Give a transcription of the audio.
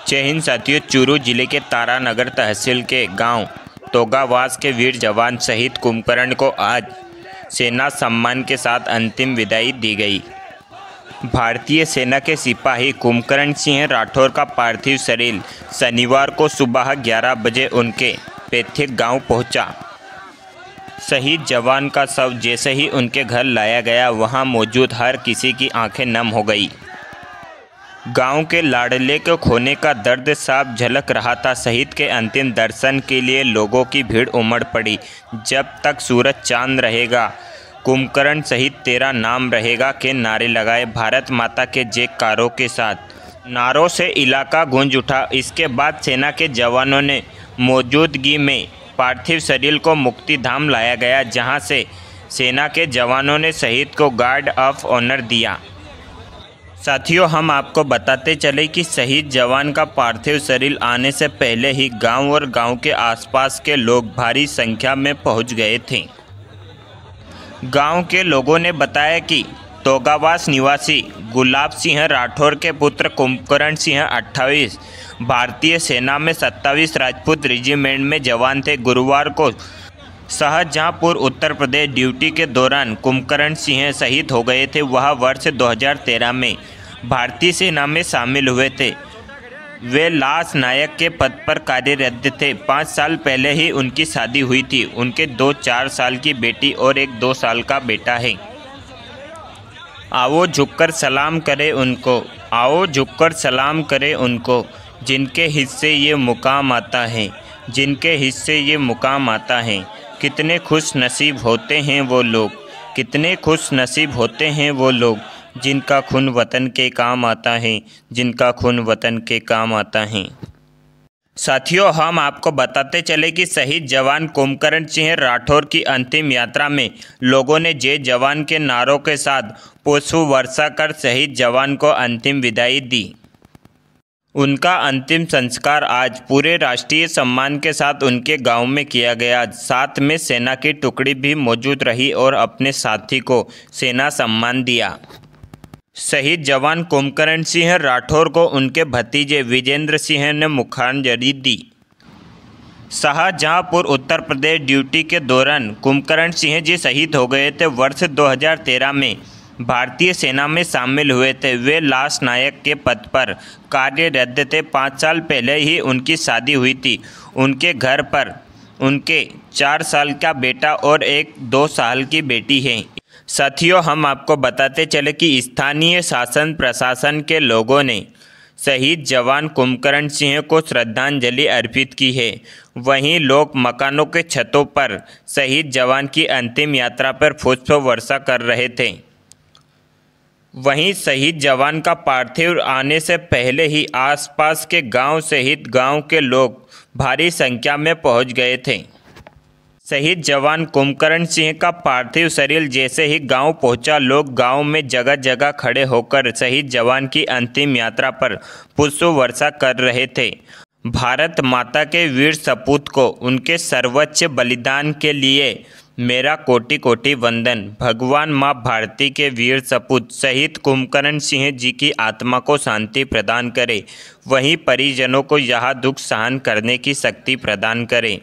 जय हिंद साथियों। चूरू जिले के तारानगर तहसील के गांव तोगावास के वीर जवान शहीद कुंभकर्ण को आज सेना सम्मान के साथ अंतिम विदाई दी गई। भारतीय सेना के सिपाही कुंभकर्ण सिंह राठौर का पार्थिव शरीर शनिवार को सुबह 11 बजे उनके पैतृक गांव पहुंचा। शहीद जवान का शव जैसे ही उनके घर लाया गया, वहां मौजूद हर किसी की आंखें नम हो गई। गांव के लाडले को खोने का दर्द साफ झलक रहा था। शहीद के अंतिम दर्शन के लिए लोगों की भीड़ उमड़ पड़ी। जब तक सूरज चांद रहेगा, कुंभकर्ण शहीद तेरा नाम रहेगा के नारे लगाए भारत माता के जयकारों के साथ। नारों से इलाका गूंज उठा। इसके बाद सेना के जवानों ने मौजूदगी में पार्थिव शरीर को मुक्तिधाम लाया गया, जहां से सेना के जवानों ने शहीद को गार्ड ऑफ ऑनर दिया। साथियों, हम आपको बताते चले कि शहीद जवान का पार्थिव शरीर आने से पहले ही गांव और गांव के आसपास के लोग भारी संख्या में पहुंच गए थे। गांव के लोगों ने बताया कि तोगावास निवासी गुलाब सिंह राठौर के पुत्र कुंभकर्ण सिंह 28 भारतीय सेना में 27 राजपूत रेजिमेंट में जवान थे। गुरुवार को शाहजहांपुर उत्तर प्रदेश ड्यूटी के दौरान कुंभकर्ण सिंह शहीद हो गए थे। वह वर्ष 2013 में भारतीय सेना में शामिल हुए थे। वे लांस नायक के पद पर कार्यरत थे। 5 साल पहले ही उनकी शादी हुई थी। उनके 2 4 साल की बेटी और एक 2 साल का बेटा है। आओ झुककर सलाम करें उनको, आओ झुककर सलाम करें उनको, जिनके हिस्से ये मुकाम आता है, जिनके हिस्से ये मुकाम आता है। कितने खुश नसीब होते हैं वो लोग, कितने खुश नसीब होते हैं वो लोग, जिनका खून वतन के काम आता है, जिनका खून वतन के काम आता है। साथियों, हम आपको बताते चले कि शहीद जवान कुंभकर्ण सिंह राठौर की अंतिम यात्रा में लोगों ने जय जवान के नारों के साथ पुष्प वर्षा कर शहीद जवान को अंतिम विदाई दी। उनका अंतिम संस्कार आज पूरे राष्ट्रीय सम्मान के साथ उनके गांव में किया गया। साथ में सेना की टुकड़ी भी मौजूद रही और अपने साथी को सेना सम्मान दिया। शहीद जवान कुंभकर्ण सिंह राठौर को उनके भतीजे विजेंद्र सिंह ने मुखांजलि दी। शाहजहांपुर उत्तर प्रदेश ड्यूटी के दौरान कुंभकर्ण सिंह जी शहीद हो गए थे। वर्ष 2013 में भारतीय सेना में शामिल हुए थे। वे लांस नायक के पद पर कार्यरत थे। 5 साल पहले ही उनकी शादी हुई थी। उनके घर पर उनके 4 साल का बेटा और एक 2 साल की बेटी है। साथियों, हम आपको बताते चले कि स्थानीय शासन प्रशासन के लोगों ने शहीद जवान कुंभकर्ण सिंह को श्रद्धांजलि अर्पित की है। वहीं लोग मकानों के छतों पर शहीद जवान की अंतिम यात्रा पर पुष्प वर्षा कर रहे थे। वहीं शहीद जवान का पार्थिव आने से पहले ही आसपास के गांव सहित गांव के लोग भारी संख्या में पहुंच गए थे। शहीद जवान कुंभकर्ण सिंह का पार्थिव शरीर जैसे ही गांव पहुंचा, लोग गांव में जगह जगह खड़े होकर शहीद जवान की अंतिम यात्रा पर पुष्प वर्षा कर रहे थे। भारत माता के वीर सपूत को उनके सर्वोच्च बलिदान के लिए मेरा कोटि कोटि वंदन। भगवान माँ भारती के वीर सपूत शहीद कुंभकर्ण सिंह जी की आत्मा को शांति प्रदान करे, वहीं परिजनों को यह दुख सहन करने की शक्ति प्रदान करे।